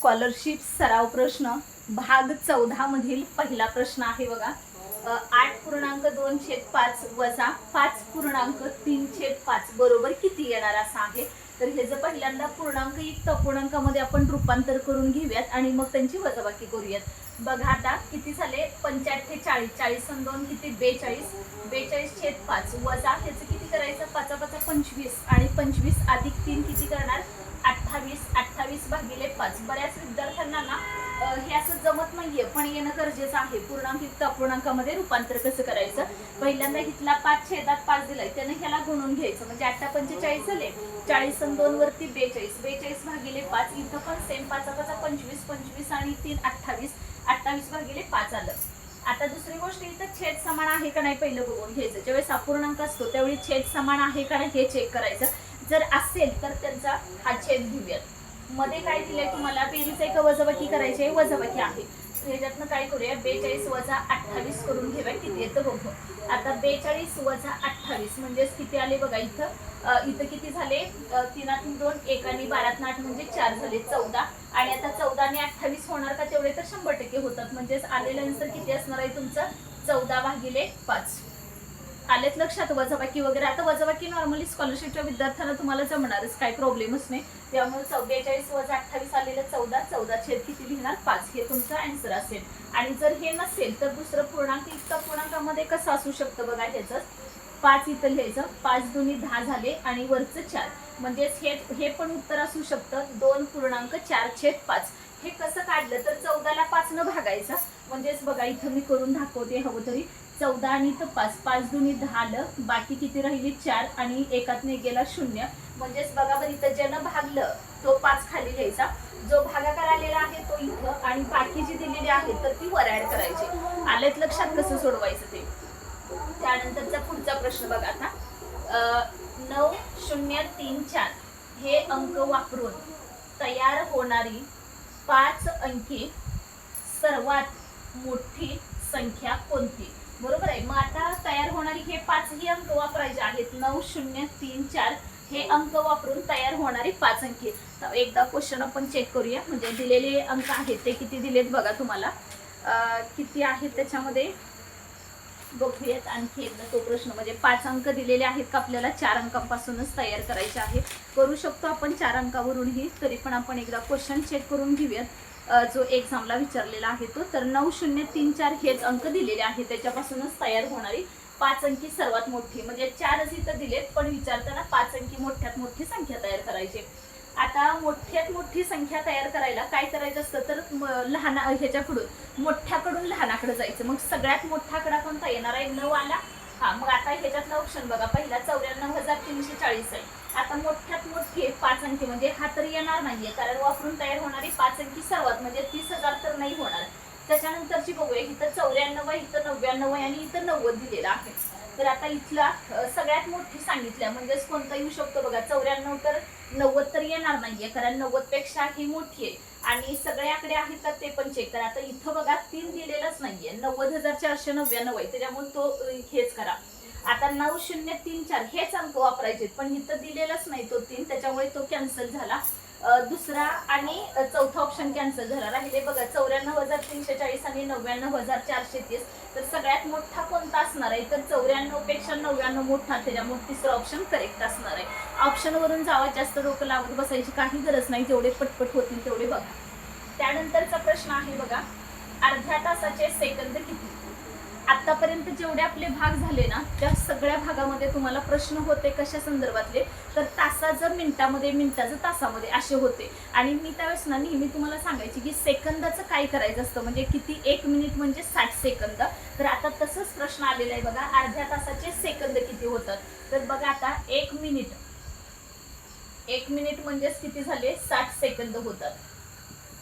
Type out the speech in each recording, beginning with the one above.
Scholarship सराव प्रश्न भाग 14 मधील पहिला प्रश्न आहे बघा. 8.2/5 वजा 5.3/5 बरोबर किती येणार असा आहे. तर हे जर पहिल्यांदा पूर्णांक युक्त अपूर्णांकामध्ये आपण रूपांतर करून घेऊयात आणि मग त्यांची वजाबाकी करूयात. बघा आता किती झाले 45 40 40 आणि 2 किती 42 42/5 वजा ह्याचं किती करायचं 5 5 25 आणि 25 अधिक 3 किती करणार 28 28 भागिले 5. बऱ्याच विद्यार्थ्यांना ना हे असं जमत नाहीये पण येणं गरजेचं आहे. पूर्णांक युक्त अपूर्णांकामध्ये रूपांतर कसं करायचं. पहिल्यांदा इथला 5/5 दिलाय त्याने ह्याला गुणून घ्यायचं म्हणजे 8 45 झाले 40 आणि 2 वरती 42 42 भागिले 5. इथं पण सेम 5 5 25 25 आणि 3 28 28 भागिले 5 आलं. आता दुसरी गोष्ट इथं छेद समान आहे का नाही पहिलं बघून घ्यायचं. ज्यावेळेस अपूर्णांक असतो त्यावेळी छेद समान आहे का नाही हे चेक करायचं. जर असेल तर त्यांचा हा छेद घेऊयात. मध्ये काय दिलंय तुम्हाला बेरीज आहे का वजाबाकी करायची आहे. वजाबाकी आहे. ह्याच्यातनं काय करूया 42 वजा 28 करून घेऊया किती येतं बघू. आता 42 वजा 28 म्हणजेच किती आले बघा. इथं किती झाले 3 आणि 2 1 आणि 12 8 म्हणजे 4 झाले 14. आणि आता 14 आणि 28 होणार का तेवढे तर 100% होतात. म्हणजेच आलेलं आन्सर किती असणार आहे तुमचं 14 भागिले 5. आलेत लक्षात वजाबाकी वगैरे. आता वजाबाकी नॉर्मली स्कॉलरशिपच्या विद्यार्थ्यांना तुम्हाला जमणारच काही प्रॉब्लेमच नाही. त्यामुळे 42 वजा 28 आलेलं 14 14 छेद किती लिहिणार 5 हे तुमचं आन्सर असेल. आणि जर हे नसेल तर दुसरं पूर्णांक युक्त पूर्णांकामध्ये कसं असू शकतं बघा. ह्याचं 5 इथं लिहायचं 5 दुनी 10 झाले आणि वरचं 4 म्हणजेच हे पण उत्तर असू शकतं 2.4/5. हे कसं काढलं तर 14 ला 5 न भागायचं म्हणजेच बघा इथं मी करून दाखवते हवं तरी 14 आणि इथं 5 5 दुनी 10 आलं बाकी किती राहिली 4 आणि एकातने गेला 0 म्हणजेच बघा बरं इथं ज्यानं भागलं तो 5 खाली घ्यायचा. जो भागाकार आलेला आहे तो इथं आणि बाकी जी दिलेली आहे तर ती वर ऍड करायची. आलेत लक्षात कसं सोडवायचं ते. त्यानंतरचा पुढचा प्रश्न बघा आता 9034 हे अंक वापरून तयार होणारी 5 अंकी सर्वात मोठी संख्या कोणती. बरोबर आहे. मग आता तयार होणारी हे 5 ही अंक वापरायचे आहेत. 9034 हे अंक वापरून तयार होणारी 5 अंकी. एकदा क्वेश्चन आपण चेक करूया म्हणजे दिलेले अंक आहेत ते किती दिलेत बघा तुम्हाला किती आहेत त्याच्यामध्ये बघूयात. आणखी एकदा तो प्रश्न म्हणजे 5 अंक दिलेले आहेत का आपल्याला 4 अंकांपासूनच तयार करायचे आहे. करू शकतो आपण 4 अंकावरूनही तरी पण आपण एकदा क्वेश्चन चेक करून घेऊयात जो एक्झामला विचारलेला आहे तो. तर 9034 हेच अंक दिलेले आहेत त्याच्यापासूनच तयार होणारी 5 अंकी सर्वात मोठी म्हणजे 4च इथं दिलेत पण विचारताना 5 अंकी मोठ्यात मोठी संख्या तयार करायची. आता मोठ्यात मोठी संख्या तयार करायला काय करायचं असतं तर लहान ह्याच्याकडून मोठ्याकडून लहानाकडे जायचं. मग सगळ्यात मोठा आकडा कोणता येणार आहे 9 आला. हा मग आता ह्याच्यातला ऑप्शन बघा पहिला 94,340 आहे. आता मोठ्यात मोठी 5 अंकी म्हणजे हा तर येणार नाहीये कारण वापरून तयार होणारी 5 अंकी सर्वात म्हणजे 30,000 तर नाही होणार. त्याच्यानंतरची बघूया इथं 94 आहे इथं 99 आहे आणि इथं 90 दिलेला आहे. तर आता इथला सगळ्यात मोठी सांगितल्या म्हणजेच कोणता येऊ शकतो बघा 94 तर 90 तर येणार नाहीये कारण 90 पेक्षा ही मोठी आहे. आणि सगळे आकडे आहेत का ते पण चेक करा. आता इथं बघा 3 दिलेलाच नाहीये 90,499 आहे त्याच्यामुळे तो हेच करा. आता 9034 हेच अंक वापरायचे पण इथं दिलेलाच नाही तो 3 त्याच्यामुळे तो कॅन्सल झाला. दुसरा आणि चौथा ऑप्शन कॅन्सल झाला. राहिले बघा 94,340 आणि 99,430. तर सगळ्यात मोठा कोणता असणार आहे तर 94 पेक्षा 99 मोठा त्याच्यामुळे तिसरा ऑप्शन करेक्ट असणार आहे. ऑप्शन वरून जावा जास्त डोकं लावत बसायची काही गरज नाही. जेवढे पटपट होतील तेवढे बघा. त्यानंतरचा प्रश्न आहे बघा अर्ध्या तासाचे सेकंद किती. आतापर्यंत जेवढे आपले भाग झाले ना त्या सगळ्या भागामध्ये तुम्हाला प्रश्न होते कशा संदर्भातले तर तासाचं मिनिटामध्ये मिनिटाचं तासामध्ये असे होते. आणि मी त्यावेळेस ना नेहमी तुम्हाला सांगायची की सेकंदाचं काय करायचं असतं म्हणजे किती 1 मिनिट म्हणजे 60 सेकंद. तर आता तसंच प्रश्न आलेला आहे बघा अर्ध्या तासाचे सेकंद किती होतात. तर बघा आता 1 मिनिट म्हणजेच किती झाले 60 सेकंद होतात.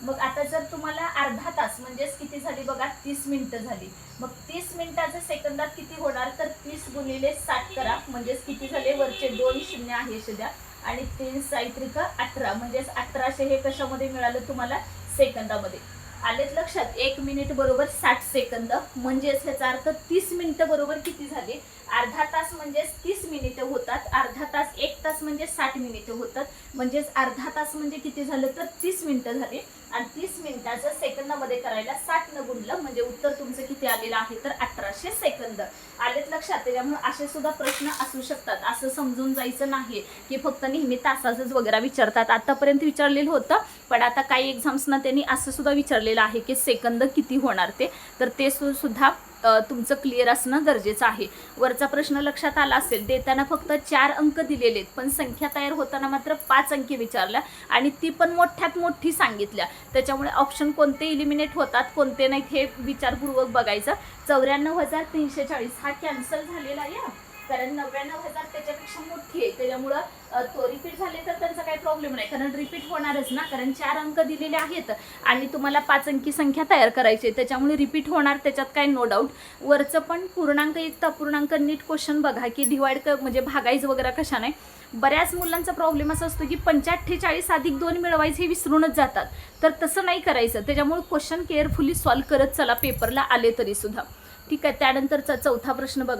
मग आता जर तुम्हाला अर्धा तास म्हणजेच किती झाली बघा 30 मिनिटं झाली. मग 30 मिनिटाचे सेकंदात किती होणार तर 30 गुणिले 60 करा म्हणजेच किती झाले वरचे 2 शून्य आहे सध्या आणि 3 साहित्रिक 18 म्हणजेच 1800 हे कशामध्ये मिळालं तुम्हाला सेकंदामध्ये. आलेत लक्षात. 1 मिनिट बरोबर 60 सेकंद म्हणजेच ह्याचा अर्थ 30 मिनिटं बरोबर किती झाले अर्धा तास म्हणजे 30 मिनिटं होतात, अर्धा तास 1 तास म्हणजे 60 मिनिटं होतात, म्हणजेच अर्धा तास म्हणजे किती झालं तर 30 मिनिटं झाली आणि 30 मिनिटाचं सेकंदामध्ये करायला 60 न गुणलं म्हणजे उत्तर तुमचं किती आलेलं आहे तर 1800 सेकंद आलेत लक्षात. त्याच्यामुळे असे सुद्धा प्रश्न असू शकतात, असं समजून जायचं नाही की फक्त नेहमी तासाचंच वगैरे विचारतात. आतापर्यंत विचारलेलं होतं पण आता काही एक्झाम्सना त्यांनी असं सुद्धा विचारलेलं आहे की सेकंद किती होणार ते सुद्धा तुमचं क्लिअर असणं गरजेचं आहे. वरचा प्रश्न लक्षात आला असेल, देताना फक्त 4 अंक दिलेले आहेत पण संख्या तयार होताना मात्र 5 अंकी विचारल्या आणि ती पण मोठ्यात मोठी सांगितल्या. त्याच्यामुळे ऑप्शन कोणते इलिमिनेट होतात कोणते नाहीत हे विचारपूर्वक बघायचं. 94,340 हा कॅन्सल झालेला आहे कारण 99,000 त्याच्यापेक्षा मोठी आहे, त्याच्यामुळं तो रिपीट झाले तर त्यांचा काही प्रॉब्लेम नाही कारण रिपीट होणारच ना, कारण 4 अंक दिलेले आहेत आणि तुम्हाला 5 अंकी संख्या तयार करायची त्याच्यामुळे रिपीट होणार, त्याच्यात काही नो डाऊट. वरचं पण पूर्णांक युक्त अपूर्णांक नीट क्वेश्चन बघा की डिवाइड म्हणजे भागायचं वगैरे कशा नाही. बऱ्याच मुलांचा प्रॉब्लेम असा असतो की 45 अधिक 2 मिळवायचे हे विसरूनच जातात, तर तसं नाही करायचं. त्याच्यामुळे क्वेश्चन केअरफुली सॉल्व्ह करत चला पेपरला आले तरी सुद्धा. ठीक आहे, त्यानंतरचा चौथा प्रश्न बघा.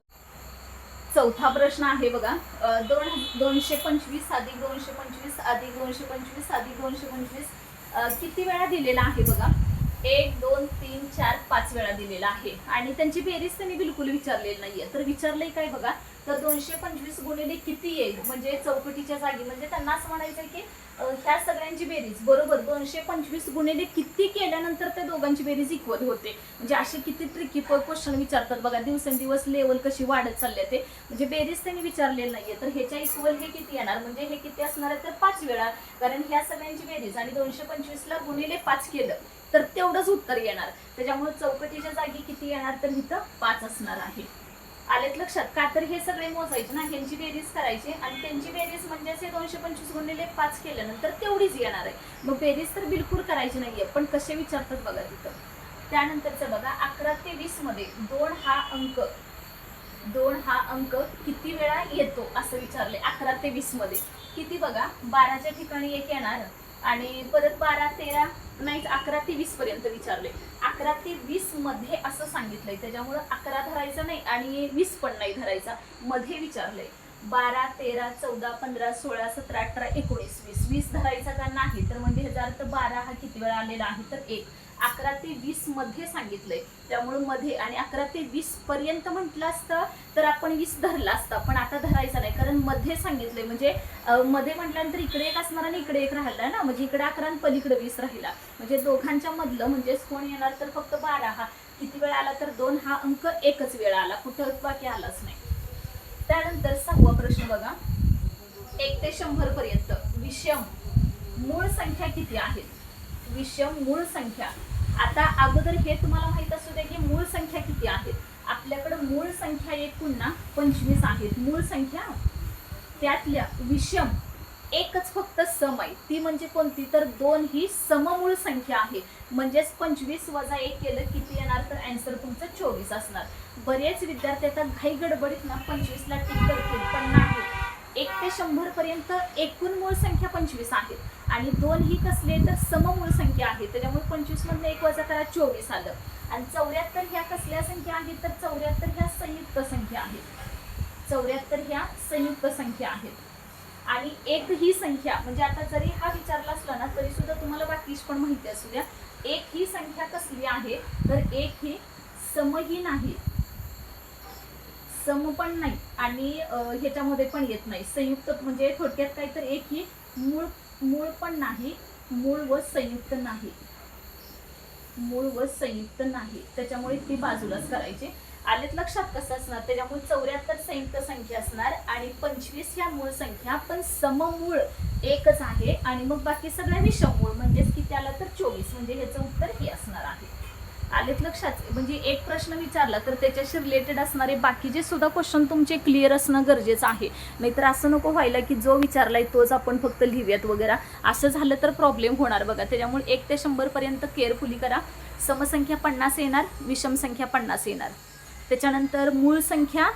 चौथा प्रश्न आहे बघा, 225 अधिक 225 अधिक 225 अधिक 225 किती वेळा दिलेला आहे बघा. 1 2 3 4 5 वेळा दिलेला आहे आणि त्यांची बेरीज त्यांनी बिलकुल विचारलेली नाहीये. तर विचारलंय काय बघा, तर 225 गुणिले किती येईल म्हणजे चौकटीच्या जागी, म्हणजे त्यांना असं म्हणायचं की ह्या सगळ्यांची बेरीज बरोबर 225 गुणिले किती केल्यानंतर त्या दोघांची बेरीज इक्वल होते. म्हणजे असे किती ट्रिकी क्वेश्चन विचारतात बघा, दिवसेंदिवस लेवल कशी वाढत चालले ते, म्हणजे बेरीज त्यांनी विचारलेली नाहीये. तर ह्याच्या इक्वल हे किती येणार म्हणजे हे किती असणार आहे तर 5 वेळा, कारण ह्या सगळ्यांची बेरीज आणि 225ला गुणिले 5 केलं तर तेवढंच उत्तर येणार. त्याच्यामुळे चौकटीच्या जागी किती येणार तर इथं 5 असणार आहे. आलेत लक्षात का, तर हे सगळे मोजायचे ना, ह्यांची बेरीज करायची आणि त्यांची बेरीज म्हणजे 225 गुणिले 5 केल्यानंतर तेवढीच येणार आहे. मग बेरीज तर बिलकुल करायची नाहीये पण कसे विचारतात बघा तिथं. त्यानंतरचं बघा 11 ते 20 मध्ये 2 हा अंक किती वेळा येतो असं विचारले. 11 ते 20 मध्ये किती बघा, 12च्या ठिकाणी 1 येणार आणि परत 12 13 नाही 11 ते 20 पर्यंत विचारले. 11 ते 20 मध्ये असं सांगितलंय त्याच्यामुळे 11 धरायचा नाही आणि 20 पण नाही धरायचा, मध्ये विचारलंय. 12 13 14 15 16 17 18 19 20 20 धरायचा का नाही तर म्हणजे ह्याचा अर्थ 12 हा किती वेळा आलेला आहे तर 1. 11 ते 20 मध्ये सांगितलंय त्यामुळे मध्ये, आणि 11 ते 20 पर्यंत म्हटलं असतं तर आपण 20 धरला असता पण आता धरायचा नाही कारण मध्ये सांगितलंय. म्हणजे मध्ये म्हटल्यानंतर इकडे 1 असणार आणि इकडे 1 राहिला ना, म्हणजे इकडे 11 आणि पलीकडे 20 राहिला, म्हणजे दोघांच्या मधलं म्हणजे कोण येणार तर फक्त 12 हा किती वेळा आला तर 2 हा अंक एकच वेळा आला, कुठं बाकी आलाच नाही. त्यानंतर 6वा प्रश्न बघा, 1 ते 100 पर्यंत विषम मूळ संख्या किती आहेत. विषम मूळ संख्या, आता अगोदर हे तुम्हाला माहित असू दे की मूळ संख्या किती आहेत. आपल्याकडे मूळ संख्या एकूण ना 25 आहेत मूळ संख्या, त्यातल्या विषम एकच फक्त सम आहे, ती म्हणजे कोणती तर 2 ही सममूळ संख्या आहे. म्हणजेच 25 वजा 1 केलं किती येणार तर आन्सर तुमचं 24 असणार. बरेच विद्यार्थी आता घाई गडबडीत ना 25ला टिक करतील पण नाही. 1 ते 100 पर्यंत एकूण मूळ संख्या 25 आहेत आणि 2 ही कसले तर सममूळ संख्या आहे, त्याच्यामुळे 25 मधून 1 वजा करा 24 आलं. आणि 74 ह्या कसल्या संख्या आहेत तर 74 ह्या संयुक्त संख्या आहेत. 74 ह्या संयुक्त संख्या आहेत. आणि 1 ही संख्या म्हणजे आता जरी हा विचारला असला ना तरी सुद्धा तुम्हाला बाकीच पण माहिती असू द्या. 1 ही संख्या कसली आहे तर 1 ही समही नाही, सम पण नाही आणि ह्याच्यामध्ये पण येत नाही. संयुक्त म्हणजे थोडक्यात काय तर 1 ही मूळ पण नाही, मूळ व संयुक्त नाही, मूळ व संयुक्त नाही, त्याच्यामुळे ती बाजूलाच करायची. आलेत लक्षात कसं असणार. त्याच्यामुळे 74 संयुक्त संख्या असणार आणि 25 ह्या मूळ संख्या पण सममूळ एकच आहे आणि मग बाकी सगळ्या विषममूळ म्हणजेच किती आला तर 24, म्हणजे ह्याचं उत्तर हे असणार आहे. आलेत लक्षात. म्हणजे एक प्रश्न विचारला तर त्याच्याशी रिलेटेड असणारे बाकीचे सुद्धा क्वेश्चन तुमचे क्लिअर असणं गरजेचं आहे. नाहीतर असं नको व्हायला की जो विचारलाय तोच आपण फक्त लिहूयात वगैरे, असं झालं तर प्रॉब्लेम होणार बघा. त्याच्यामुळे 1 ते 100 पर्यंत केअरफुली करा. समसंख्या 50 येणार, विषम संख्या 50 येणार. त्याच्यानंतर मूळ संख्या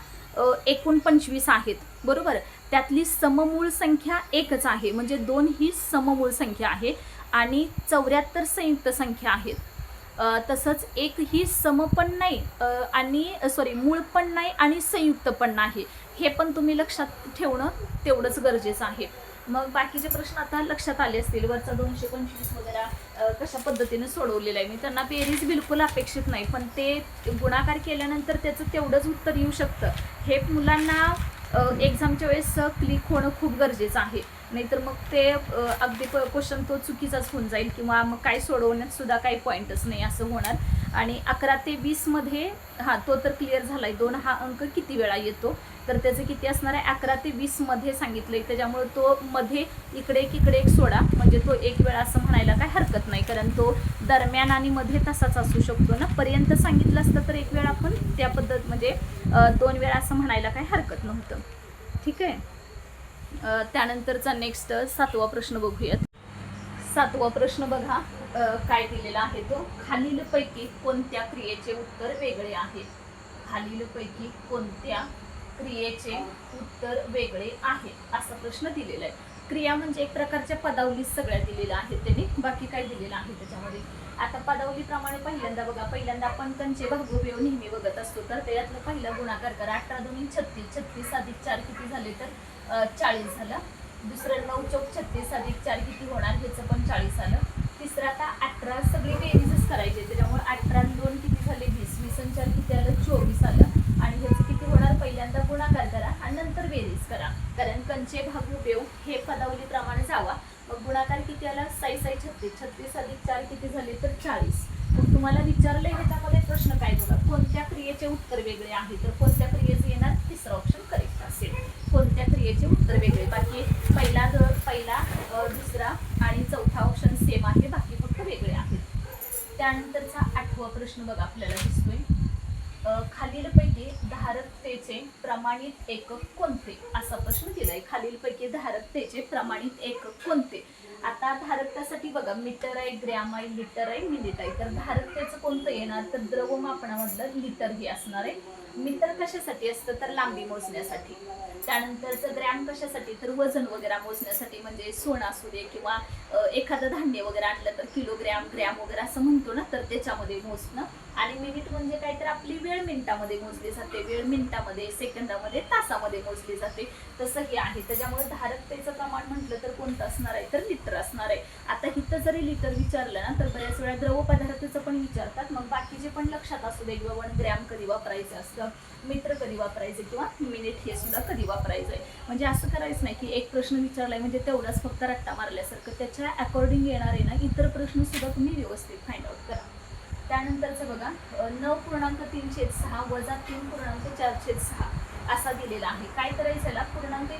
एकूण 25 आहेत बरोबर, त्यातली सममूळ संख्या एकच आहे म्हणजे 2 ही सममूळ संख्या आहे आणि 74 संयुक्त संख्या आहेत. तसंच एक ही सम पण नाही आणि मूळ पण नाही आणि संयुक्त पण नाही, हे पण तुम्ही लक्षात ठेवणं तेवढंच गरजेचं आहे. मग बाकीचे प्रश्न आता लक्षात आले असतील. वरचा 225 वगैरे कशा पद्धतीने सोडवलेला आहे मी, त्यांना बेरीज बिलकुल अपेक्षित नाही, पण ते गुणाकार केल्यानंतर त्याचं तेवढंच उत्तर येऊ शकतं. हे मुलांना एक्झामच्या वेळेस क्लिक होणं खूप गरजेचं आहे, नाहीतर मग ते अगदी क्वेश्चन तो चुकीचाच होऊन जाईल किंवा मग काय सोडवण्यात सुद्धा काही पॉईंटच नाही असं होणार. आणि 11 ते 20 मध्ये तो तर क्लिअर झालाय. 2 हा अंक किती वेळा येतो, तर त्याचं किती असणार आहे, 11 ते 20 मध्ये सांगितलंय. त्याच्यामुळे तो मध्ये इकडे एक सोडा, म्हणजे तो एक वेळा असं म्हणायला काय हरकत नाही, कारण तो दरम्यान आणि मध्ये तसाच असू शकतो ना. पर्यंत सांगितलं असतं तर एक वेळा आपण त्या पद्धत म्हणजे 2 वेळा असं म्हणायला काही हरकत नव्हतं. ठीक आहे. त्यानंतरचा नेक्स्ट 7वा प्रश्न बघूयात. 7वा प्रश्न बघा काय दिलेला आहे तो, खालीलपैकी कोणत्या क्रियेचे उत्तर वेगळे आहे. खालीलपैकी कोणत्या क्रियेचे उत्तर वेगळे आहे असा प्रश्न दिलेला आहे. क्रिया म्हणजे एक प्रकारच्या पदावलीच सगळ्या दिलेल्या आहेत त्यांनी, बाकी काय दिलेलं आहे त्याच्यामध्ये. आता पदावलीप्रमाणे पहिल्यांदा आपण कंचे भागोबेव नेहमी बघत असतो, तर त्यातलं पहिला गुणाकार करा. 18 2 36, 36 अधिक 4 किती झाले तर 40 झालं. दुसरं 9 चौक 36 अधिक 4 किती होणार, ह्याचं पण 40 आलं. तिसरं आता 18 सगळी बेरीजच करायची, त्याच्यामुळे 18 2 किती झाले 20, 20 आणि 4 किती आलं 24 आलं. आणि ह्याचं किती होणार, पहिल्यांदा गुणाकार करा आणि नंतर बेरीज करा, कारण कंचे भागोबेव हे पदावलीप्रमाणे जावा. मग गुणाकार किती आला 6 6 36, 36 अधिक 4 किती झाले तर 40. मग तुम्हाला विचारलंय ह्याच्यामध्ये प्रश्न काय बघा, कोणत्या क्रियेचे उत्तर वेगळे आहे, तर कोणत्या क्रियेचे येणार, तिसरा ऑप्शन करेक्ट असेल. कोणत्या क्रियेचे उत्तर वेगळे, बाकी पहिला दुसरा आणि चौथा ऑप्शन सेम आहे, बाकी फक्त वेगळे आहेत. त्यानंतरचा 8वा प्रश्न बघा आपल्याला दिसतोय, खालीलपैकी धारकतेचे प्रमाणित एकक कोणते असा प्रश्न दिलाय. खालीलपैकी धारकतेचे प्रमाणित एकक कोणते. आता धारकतेसाठी बघा मीटर आहे, ग्रॅम आहे, लिटर आहे, मिनिट आहे. तर धारकतेचं कोणतं येणार, तर द्रवमापनामधलं लिटर हे असणार आहे. मीटर कशासाठी असतं, तर लांबी मोजण्यासाठी. त्यानंतरचं ग्रॅम कशासाठी, तर वजन वगैरे मोजण्यासाठी, म्हणजे सोनं असू दे किंवा एखादं धान्य वगैरे आणलं तर किलोग्रॅम ग्रॅम वगैरे असं म्हणतो ना, तर त्याच्यामध्ये मोजणं. आणि मिनिट म्हणजे काय, तर आपली वेळ मिनिटामध्ये मोजली जाते, वेळ मिनिटामध्ये, सेकंदामध्ये, तासामध्ये मोजली जाते, तसं हे आहे. त्याच्यामुळे धारकतेचं प्रमाण म्हटलं तर कोणतं असणार आहे, तर लिटर असणार आहे. आता इथं जरी लिटर विचारलं ना, तर बऱ्याच वेळा द्रव पदार्थाचं पण विचारतात, मग बाकीचे पण लक्षात असू दे, किंवा ग्रॅम कधी वापरायचं असतं, मीटर कधी वापरायचं, किंवा मिनिट हे सुद्धा कधी वापरायचं आहे. म्हणजे असं करायचं नाही की एक प्रश्न विचारलाय म्हणजे तेवढाच फक्त रट्टा मारल्यासारखं, त्याच्या अकॉर्डिंग येणारे ना इतर प्रश्न सुद्धा तुम्ही व्यवस्थित फाइंड आउट करा. त्यानंतरचं बघा 9.3/6 वजा 3.4/6 असा दिलेला आहे. काय करायचं, याला पूर्णांक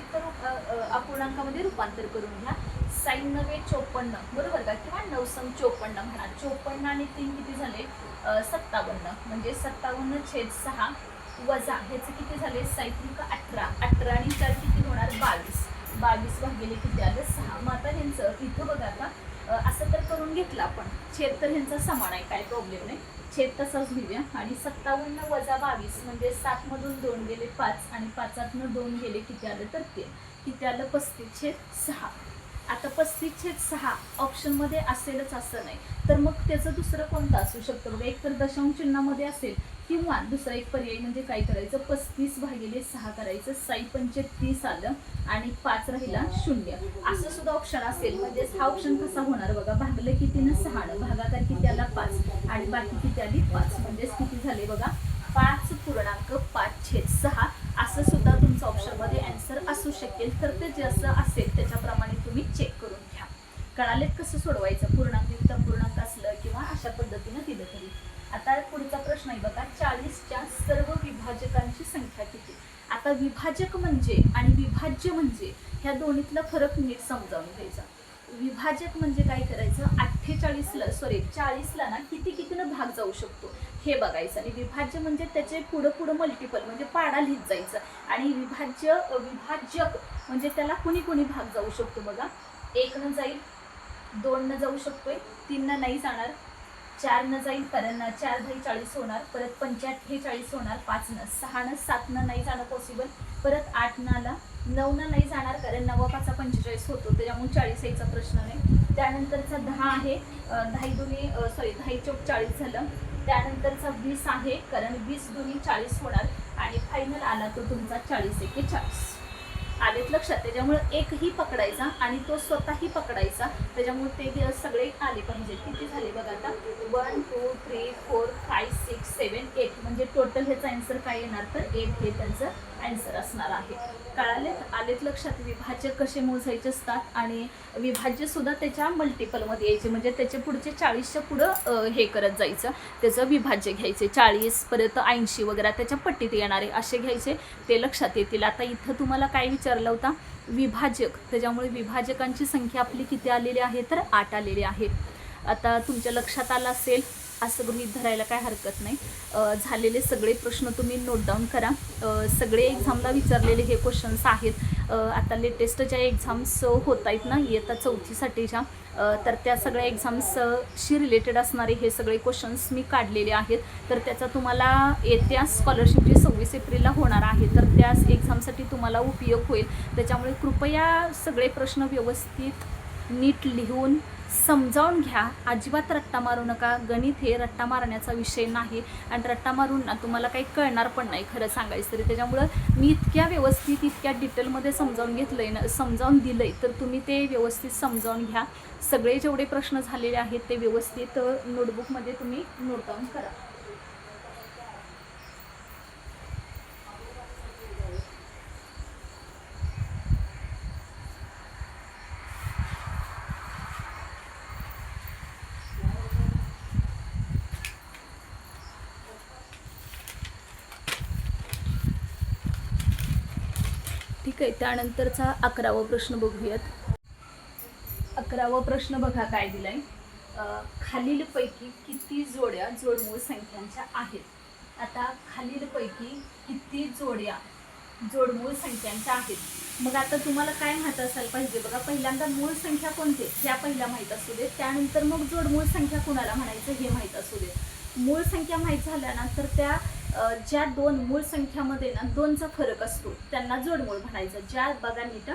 अपूर्णांकामध्ये रूपांतर करून घ्या. 9×9 = 54 बरोबर का, किंवा 9×54 म्हणा. 54 आणि 3 किती झाले 57, म्हणजे 57/6 वजा ह्याचे किती झाले 18, 18 आणि 4 किती होणार 22, 22 भागिले किती आलं 6. मग आता ह्यांचं इथं बघा, आता असं तर करून घेतलं आपण, छेद तर ह्यांचा समान आहे, काय प्रॉब्लेम नाही, छेद तसाच लिहूया. आणि 57 वजा 22 म्हणजे 7 मधून 2 गेले 5 आणि 5तनं 2 गेले किती आलं तर 3, किती आलं 35/6. आता 35/6 ऑप्शनमध्ये असेलच असं नाही, तर मग त्याचं दुसरं कोणतं असू शकतं बघा. एक तर दशांश चिन्हामध्ये असेल, किंवा दुसरा एक पर्याय म्हणजे काय करायचं 35/6 करायचं, 6×5 आलं आणि 5 राहिला 0 असं सुद्धा ऑप्शन असेल. म्हणजे हा ऑप्शन कसा होणार बघा, भागलं कितीनं 6, भागाकार किती आला 5 आणि बाकी किती आली 5, म्हणजेच किती झाले बघा 5.5/6 असं सुद्धा तुमचं ऑप्शनमध्ये आन्सर असू शकेल. तर ते जसं असेल त्याच्याप्रमाणे तुम्ही चेक करून घ्या. कळालेत कसं सोडवायचं, पूर्णांकयुक्त पूर्णांक असलं किंवा अशा पद्धतीनं दिलं तरी. आता पुढचा प्रश्न आहे बघा, 40च्या सर्व विभाजकांची संख्या किती. आता विभाजक म्हणजे आणि विभाज्य म्हणजे ह्या दोन्हीतला फरक नीट समजावून घ्यायचा. विभाजक म्हणजे काय करायचं, 40ला ना कितीनं भाग जाऊ शकतो हे बघायचं. आणि विभाज्य म्हणजे त्याचे पुढं मल्टिपल म्हणजे पाडा लिहित जायचं. आणि विभाजक म्हणजे त्याला कुणी भाग जाऊ शकतो बघा. 1 जाईल, 2 जाऊ शकतोय, 3 नाही जाणार, 4 जाईल, कारण 4×10 40 होणार, परत 5×8 40 होणार, 5 6 7 नाही जाणं पॉसिबल, परत 8 आला, 9 नाही जाणार, कारण 9×5 45 होतो, त्याच्यामुळे 40 यायचा प्रश्न नाही. त्यानंतरचा 10 आहे, 10 चौक 40 झालं. त्यानंतरचा 20 आहे, कारण 20 दुनी 40 होणार आणि फायनल आला तो तुमचा 40 एके 40. आलेत लक्षात. त्याच्यामुळे एकही पकडायचा आणि तो स्वतःही पकडायचा, त्याच्यामुळे ते दिवस सगळे आले पाहिजे. किती झाले बघा आता, 1 2 3 4 5 6 7 8, म्हणजे टोटल ह्याचा आन्सर काय येणार तर 8 हे त्यांचं आन्सर असणार आहे. कळालेत? आलेत लक्षात. विभाज्य कसे मोजायचे असतात आणि विभाज्य सुद्धा त्याच्या मल्टिपलमध्ये यायचे, म्हणजे त्याच्या पुढचे 40च्या पुढं हे करत जायचं, त्याचं विभाज्य घ्यायचे. 40 परत 80 वगैरे त्याच्या पट्टीत येणारे असे घ्यायचे, ते लक्षात येतील. आता इथं तुम्हाला काय विचारलं होता, विभाजक. त्याच्यामुळे विभाजकांची संख्या आपली किती आलेली आहे तर 8 आलेली आहे. आता तुमच्या लक्षात आलं असेल असं गृहीत धरायला काय हरकत नाही. झालेले सगळे प्रश्न तुम्ही नोट डाऊन करा. सगळे एक्झामला विचारलेले हे क्वेश्चन्स आहेत. आता लेटेस्ट ज्या एक्झाम्स होत आहेत ना इयत्ता 4थीसाठीच्या, तर त्या सगळ्या एक्झाम्सशी रिलेटेड असणारे हे सगळे क्वेश्चन्स मी काढलेले आहेत. तर त्याचा तुम्हाला येत्या स्कॉलरशिप जी 26 एप्रिलला होणार आहे तर त्या एक्झामसाठी तुम्हाला उपयोग होईल. त्याच्यामुळे कृपया सगळे प्रश्न व्यवस्थित नीट लिहून समजावून घ्या. अजिबात रट्टा मारू नका. गणित हे रट्टा मारण्याचा विषय नाही आणि रट्टा मारून ना तुम्हाला काही कळणार पण नाही खरं सांगायचं तरी. त्याच्यामुळं मी इतक्या व्यवस्थित इतक्या डिटेलमध्ये समजावून घेतलंय ना, समजावून दिलंय, तर तुम्ही ते व्यवस्थित समजावून घ्या. सगळे जेवढे प्रश्न झालेले आहेत ते व्यवस्थित नोटबुकमध्ये तुम्ही नोट डाऊन करा. ठीक आहे. त्यानंतरचा 11वा प्रश्न बघूयात. 11वा प्रश्न बघा काय दिलाय, खालीलपैकी किती जोड्या जोडमूळ संख्यांच्या आहेत. आता खालीलपैकी किती जोड्या जोडमूळ संख्यांच्या आहेत. मग आता तुम्हाला काय माहीत असायला पाहिजे बघा, पहिल्यांदा मूळ संख्या कोणते ह्या पहिल्या माहीत असू दे, त्यानंतर मग जोडमूळ संख्या कोणाला म्हणायचं हे माहीत असू दे. मूळ संख्या माहीत झाल्या ना तर त्या ज्या दोन मूळ संख्यामध्ये ना 2चा फरक असतो त्यांना जोडमूळ म्हणायचं. ज्या बघा नीट,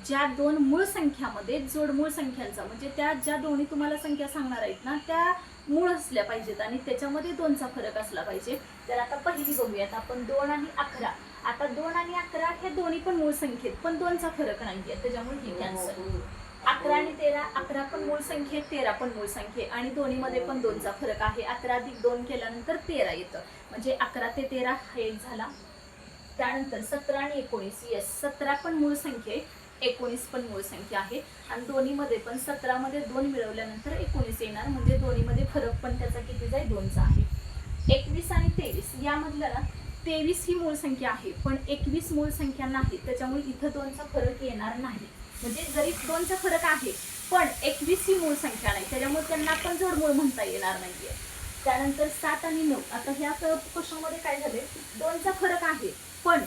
ज्या दोन मूळ संख्यामध्ये जोडमूळ संख्यांचा म्हणजे त्या ज्या दोन्ही तुम्हाला संख्या सांगणार आहेत ना त्या मूळ असल्या पाहिजेत आणि त्याच्यामध्ये 2चा फरक असला पाहिजे. तर आता पहिली बघूयात आपण, 2 आणि 11. आता 2 आणि 11 हे दोन्ही पण मूळ संख्येत पण 2चा फरक नाहीये, त्याच्यामुळे ही कॅन्सल. 11 आणि 13, 11 पण मूळ संख्येत, 13 पण मूळ संख्ये आणि दोन्हीमध्ये पण 2चा फरक आहे. 11 अधिक 2 केल्यानंतर 13 येतं, म्हणजे 11 ते 13 हा एक झाला. त्यानंतर 17 आणि 19, येस 17 पण मूळ संख्ये, 19 पण मूळ संख्या आहे आणि दोन्हीमध्ये पण 17 मध्ये 2 मिळवल्यानंतर 19 येणार, म्हणजे दोन्हीमध्ये फरक पण त्याचा किती जाईल 2चा आहे. 21 आणि 23 यामधलं ना 23 ही मूळ संख्या आहे पण 21 मूळ संख्या नाही, त्याच्यामुळे इथं 2चा फरक येणार नाही. म्हणजे जरी 2चा फरक आहे पण 21 ही मूळ संख्या नाही, त्याच्यामुळे त्यांना पण जोडमूळ म्हणता येणार नाहीये. त्यानंतर 7 आणि 9, आता ह्या क्वेश्चनमध्ये काय झाले, 2चा फरक आहे पण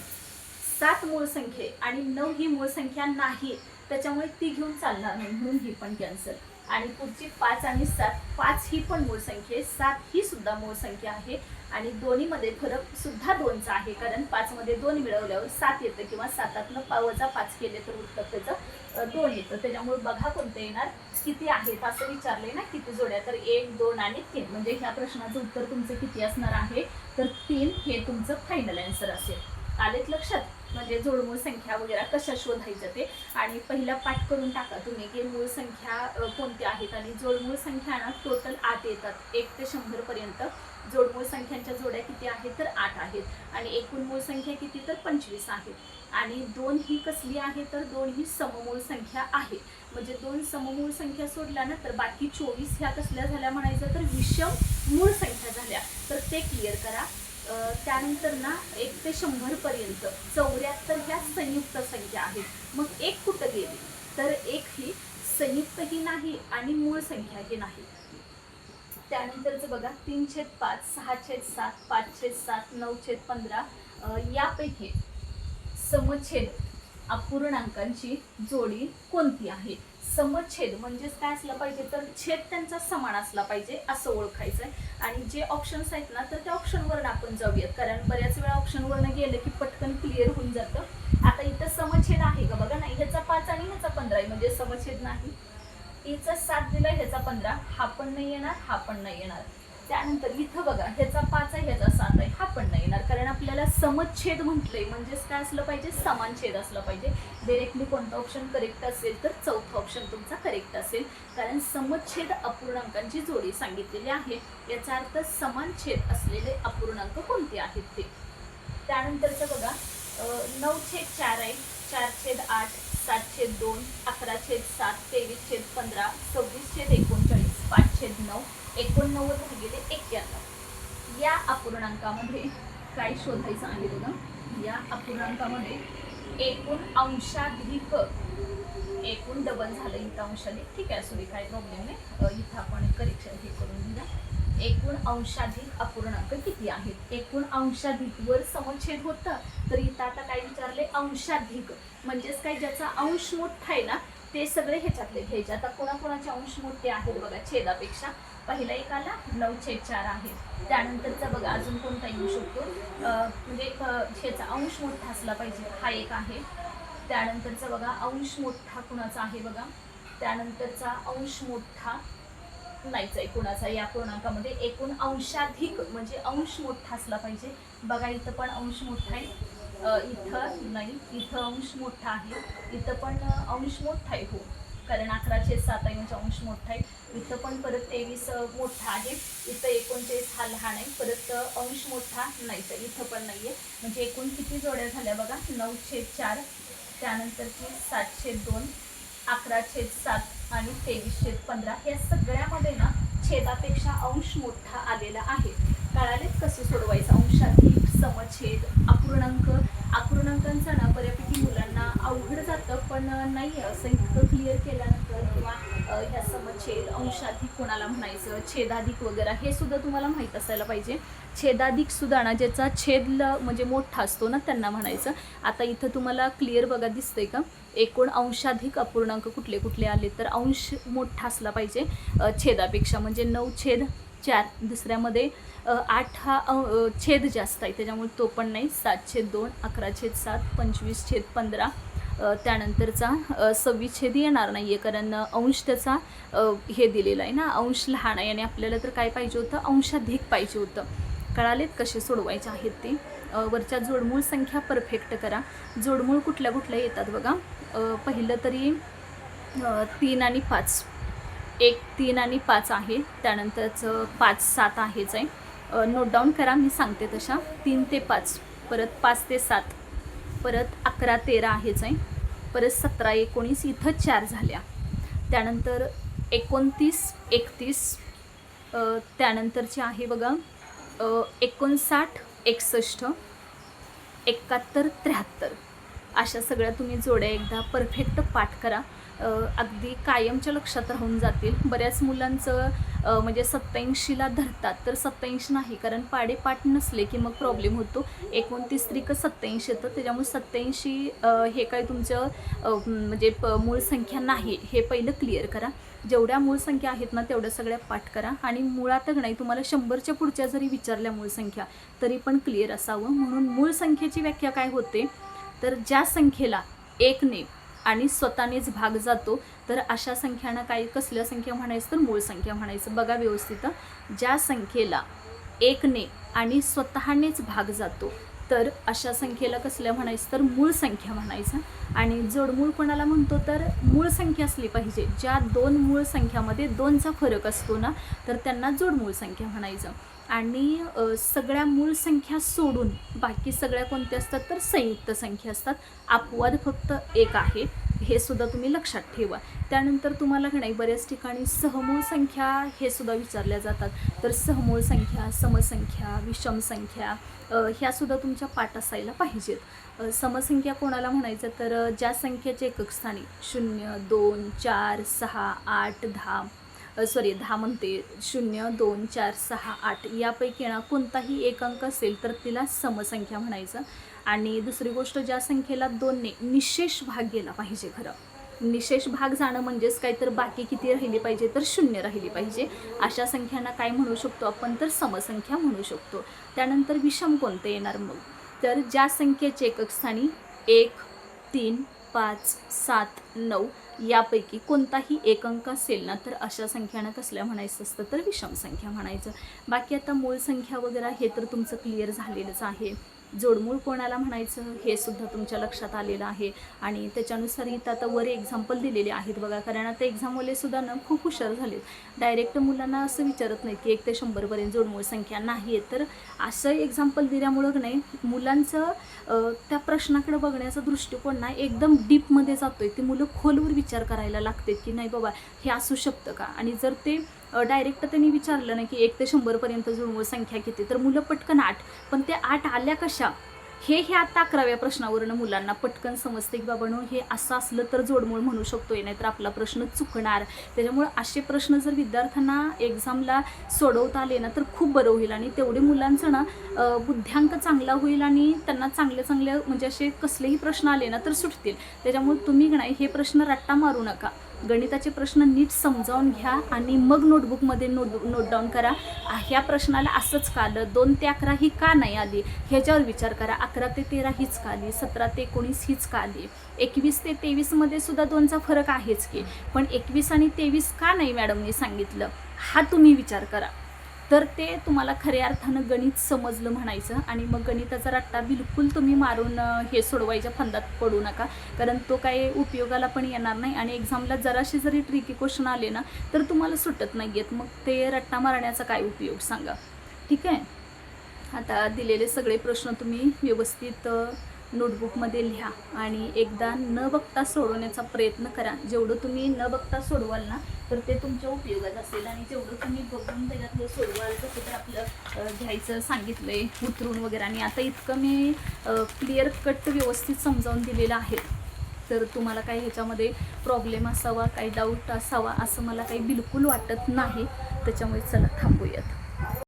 7 मूळ संख्ये आणि 9 ही मूळ संख्या नाही, त्याच्यामुळे ती घेऊन चालणार नाही, म्हणून ही पण कॅन्सल. आणि पुढची 5 आणि 7, 5 ही पण मूळ संख्या, 7 ही सुद्धा मूळ संख्या आहे आणि दोन्हीमध्ये फरक सुद्धा 2चा आहे, कारण 5 मध्ये 2 मिळवल्यावर 7 येतं किंवा 7तलं वजा 5 केले तर उत्तर त्याचं 2 येतं. त्याच्यामुळे बघा कोणतं येणार, किती आहेत असं विचारले ना, किती जोड्या, तर 1 2 आणि 3, म्हणजे ह्या प्रश्नाचं उत्तर तुमचं किती असणार आहे तर 3 हे तुमचं फायनल आन्सर असेल. आलेत लक्षात, म्हणजे जोडमूळ संख्या वगैरे कशा शोधायचं ते. आणि पहिला पाठ करून टाका तुम्ही की मूळ संख्या कोणत्या आहेत आणि जोडमूळ संख्या ना टोटल 8 येतात, 1 ते 100 पर्यंत. जोडमूळ संख्यांच्या जोड्या किती आहेत तर 8 आहेत आणि एकूण मूळ संख्या किती तर 25 आहेत. आणि 2 ही कसली आहे तर 2 ही सममूळ संख्या आहे, म्हणजे 2 सममूळ संख्या सोडल्या ना तर बाकी 24 ह्या कसल्या झाल्या म्हणायचं तर विषम मूळ संख्या झाल्या, तर ते क्लिअर करा. त्यानंतर ना 1 ते 100 पर्यंत 74 ह्या संयुक्त संख्या आहेत. मग 1 कुठं गेली तर 1 ही संयुक्त ही नाही आणि मूळ संख्या ही नाही. त्यानंतरच बघा 3/5, 6/7, 5/7, 9/15 यापैकी समछेद अपूर्णांकांची जोडी कोणती आहे. समछेद म्हणजेच काय असलं पाहिजे तर छेद त्यांचा समान असला पाहिजे असं ओळखायचं आहे. आणि जे ऑप्शन्स आहेत ना तर त्या ऑप्शनवरून आपण जाऊयात, कारण बऱ्याच वेळा ऑप्शनवरनं गेलं की पटकन क्लिअर होऊन जातं. आता इथं समछेद आहे का बघा, नाही ह्याचा 5 आणि ह्याचा 15 आहे म्हणजे समछेद नाही. चा 7 दिला, ह्याचा 15, हा पण नाही येणार, हा पण नाही येणार. त्यानंतर इथं बघा, ह्याचा 5 आहे, ह्याचा 7 आहे, हा पण नाही येणार, कारण आपल्याला समच्छेद म्हटलंय म्हणजेच काय असलं पाहिजे, समान छेद असलं पाहिजे. डायरेक्टली कोणता ऑप्शन करेक्ट असेल तर चौथा ऑप्शन तुमचा करेक्ट असेल, कारण समच्छेद अपूर्णांकांची जोडी सांगितलेली आहे. याचा अर्थ समान छेद असलेले अपूर्णांक कोणते आहेत ते. त्यानंतरचं बघा 9/4 आहे, 4/8, 7/2, 11/7, 23/15, 26/39, 5/9, 89/91. या अपूर्णांकामध्ये काय शोधायचं आहे बघा. या अपूर्णांकामध्ये एकूण अंशाधिक, एकूण डबल झालं इथं अंशाधिक, ठीक आहे, असू दे, काही प्रॉब्लेम नाही. इथं आपण करेक्शन हे करून घेऊया. एकूण अंशाधिक अपूर्णांक किती आहेत. एकूण अंशाधिक वर समच्छेद होतं, तर इथं आता काय विचारले, अंशाधिक म्हणजेच काय, ज्याचा अंश मोठा आहे ना ते सगळे ह्याच्यातले घ्यायचे. आता कोणाकोणाचे अंश मोठे आहेत बघा छेदापेक्षा. पहिला एक आला 9/4 आहे. त्यानंतरचा बघा अजून कोणता येऊ शकतो, म्हणजे ह्याचा अंश मोठा असला पाहिजे, हा एक आहे. त्यानंतरचा बघा अंश मोठा कुणाचा आहे बघा. त्यानंतरचा अंश मोठा नाहीच आहे कुणाचा या पूर्णांकामध्ये. एकूण अंशाधिक म्हणजे अंश मोठा असला पाहिजे. बघा इथं पण अंश मोठा आहे, इथं नाही, इथं अंश मोठा आहे, इथं पण अंश मोठा आहे, हो, कारण 11/7 आहे म्हणजे अंश मोठा आहे. इथं पण परत 23 मोठा आहे, इथं 39 हा लहान आहे, परत अंश मोठा नाहीच आहे, इथं पण नाहीये. म्हणजे एकूण किती जोड्या झाल्या बघा, 9/4, त्यानंतरची 7/2, 11/7 आणि 23/15. या सगळ्यामध्ये ना छेदापेक्षा अंश मोठा आलेला आहे. कळालेच कसं सोडवायचं, अंशाधिक, समछेद, अपूर्णांक. अपूर्णांकांचं ना बऱ्यापैकी मुलांना अवघड जातं, पण नाही असं इतकं क्लिअर केल्यानंतर किंवा ह्या समछेद, अंशाधिक कोणाला म्हणायचं, छेदाधिक वगैरे हे सुद्धा तुम्हाला माहीत असायला पाहिजे. छेदाधिक सुद्धा ना ज्याचा छेद म्हणजे मोठा असतो ना त्यांना म्हणायचं. आता इथं तुम्हाला क्लिअर बघा दिसतंय का, एकूण अंशाधिक अपूर्णांक कुठले कुठले आले, तर अंश मोठा असला पाहिजे छेदापेक्षा, म्हणजे 9/4. दुसऱ्यामध्ये 8 हा छेद जास्त आहे त्याच्यामुळे तो पण नाही. 7/2, 11/7, 25/15. त्यानंतरचा 26 येणार नाही आहे, कारण अंश त्याचा हे दिलेला आहे ना, अंश लहान आहे आणि आपल्याला तर काय पाहिजे होतं, अंशाधिक पाहिजे होतं. कळालेत कसे सोडवायचे आहेत ते. वरच्या जोडमूळ संख्या परफेक्ट करा. जोडमूळ कुठल्या कुठल्या येतात बघा. पहिलं तरी 3 आणि 5, 1, 3 आणि 5 आहे. त्यानंतरचं 5, 7 आहेच आहे. नोट डाऊन करा, मी सांगते तशा. 3 ते 5, परत 5 ते 7, परत 11, 13 आहेच आहे, परत 17, 19, इथं 4 झाल्या. त्यानंतर 29, 31, त्यानंतरची आहे बघा 59, 61, 71, 73. अशा सगळ्या तुम्ही जोड्या एकदा परफेक्ट पाठ करा, अगदी कायमच्या लक्षात राहून जातील. बऱ्याच मुलांचं म्हणजे 87ला धरतात, तर 87 नाही, कारण पाडे पाठ नसले की मग प्रॉब्लेम होतो. 29 त्रिक 87 येतं, त्याच्यामुळे 87 हे काय तुमचं म्हणजे मूळ संख्या नाही, हे पहिलं क्लिअर करा. जेवढ्या मूळ संख्या आहेत ना तेवढ्या सगळ्या पाठ करा. आणि मुळात नाही तुम्हाला 100च्या पुढच्या जरी विचारल्या मूळ संख्या तरी पण क्लिअर असावं. म्हणून मूळ संख्येची व्याख्या काय होते, तर ज्या संख्येला 1ने आणि स्वतःनेच भाग जातो, तर अशा संख्यांना काय, कसल्या संख्या म्हणायचं, तर मूळ संख्या म्हणायचं. बघा व्यवस्थित, ज्या संख्येला 1ने आणि स्वतःनेच भाग जातो तर अशा संख्येला कसल्या म्हणायचं, तर मूळ संख्या म्हणायचं. आणि जोडमूळ कोणाला म्हणतो, तर मूळ संख्या असली पाहिजे. ज्या दोन मूळ संख्यामध्ये 2चा फरक असतो ना, तर त्यांना जोडमूळ संख्या म्हणायचं. आणि सगळ्या मूळ संख्या सोडून बाकी सगळ्या कोणत्या असतात, तर संयुक्त संख्या असतात. अपवाद फक्त एक आहे, हे सुद्धा तुम्ही लक्षात ठेवा. त्यानंतर तुम्हाला नाही बऱ्याच ठिकाणी सहमूळ संख्या हे सुद्धा विचारल्या जातात, तर सहमूळ संख्या, समसंख्या, विषम संख्या ह्यासुद्धा तुमच्या पाठ असायला पाहिजेत. समसंख्या कोणाला म्हणायचं, तर ज्या संख्येचे एकक स्थानी 0, 2, 4, 6, 8, 10 10 म्हणते, 0, 2, 4, 6, 8 यापैकी ना कोणताही एक अंक असेल तर तिला समसंख्या म्हणायचं. आणि दुसरी गोष्ट, ज्या संख्येला 2ने निशेष भाग गेला पाहिजे. खरं निशेष भाग जाणं म्हणजेच काय, तर बाकी किती राहिली पाहिजे, तर 0 राहिली पाहिजे. अशा संख्यांना काय म्हणू शकतो आपण, तर समसंख्या म्हणू शकतो. त्यानंतर विषम कोणते येणार मग, तर ज्या संख्येचे एकक स्थानी 1, 3, 5, 7, 9 यापैकी कोणताही एक अंक असेल ना तर अशा संख्यानं कसल्या म्हणायचं असतं तर विषम संख्या म्हणायचं. बाकी आता मूळ संख्या वगैरे हे तर तुमचं क्लिअर झालेलंच आहे. जोडमूळ कोणाला म्हणायचं हे सुद्धा तुमच्या लक्षात आलेलं आहे. आणि त्याच्यानुसार इथं आता वर एक्झाम्पल दिलेले आहेत बघा, कारण आता एक्झामवाले सुद्धा ना खूप हुशार झालेत. डायरेक्ट मुलांना असं विचारत नाही की 1 ते 100पर्यंत जोडमूळ संख्या नाही आहे. तर असं एक्झाम्पल दिल्यामुळं नाही मुलांचं त्या प्रश्नाकडे बघण्याचा दृष्टिकोन ना एकदम डीपमध्ये जातोय. ती मुलं खोलवर विचार करायला लागते की नाही बाबा हे असू शकतं का. आणि जर ते डायरेक्ट त्यांनी विचारलं नाही की 1 ते 100पर्यंत जोडमूळ संख्या किती, तर मुलं पटकन 8, पण ते 8 आल्या कशा हे आता 11व्या प्रश्नावरून मुलांना पटकन समजते की बाबा हे असं असलं तर जोडमूळ म्हणू शकतोय, नाहीतर आपला प्रश्न चुकणार. त्याच्यामुळे असे प्रश्न जर विद्यार्थ्यांना एक्झामला सोडवता आले ना तर खूप बरं होईल. आणि तेवढे मुलांचं ना बुद्ध्यांक चांगला होईल आणि त्यांना चांगले म्हणजे असे कसलेही प्रश्न आले ना तर सुटतील. त्याच्यामुळे तुम्ही नाही हे प्रश्न रट्टा मारू नका. गणिताचे प्रश्न नीट समजावून घ्या आणि मग नोटबुकमध्ये नोट डाऊन करा. ह्या प्रश्नाला असंच का आलं, 2 ते 11 ही का नाही आली ह्याच्यावर विचार करा. 11 ते 13 हीच का आली, 17 ते 19 हीच का आली, 21 ते 23मध्ये सुद्धा 2चा फरक आहेच की, पण 21 आणि 23 का नाही मॅडमने सांगितलं हा तुम्ही विचार करा. तर ते तुम्हाला खऱ्या अर्थानं गणित समजलं म्हणायचं. आणि मग गणिताचा रट्टा बिलकुल तुम्ही मारून हे सोडवायच्या फंदात पडू नका, कारण तो काही उपयोगाला पण येणार नाही. आणि एक्झामला जराशी जरी ट्रिकी क्वेश्चन आले ना तर तुम्हाला सुटत नाही आहेत, मग ते रट्टा मारण्याचा काय उपयोग सांगा. ठीक आहे. आता दिलेले सगळे प्रश्न तुम्ही व्यवस्थित नोटबुकमध्ये लिहा आणि एकदा न बघता सोडवण्याचा प्रयत्न करा. जेवढं तुम्ही न बघता सोडवाल ना तर ते तुमच्या उपयोगात असेल. आणि जेवढं तुम्ही बघून त्याच्यातलं सोडवाल तसं तर आपलं घ्यायचं सांगितलं आहे उतरून वगैरे. आणि आता इतकं मी क्लिअर कट व्यवस्थित समजावून दिलेलं आहे, तर तुम्हाला काही ह्याच्यामध्ये प्रॉब्लेम असावा, काही डाऊट असावा असं मला काही बिलकुल वाटत नाही. त्याच्यामुळे चला थांबूयात.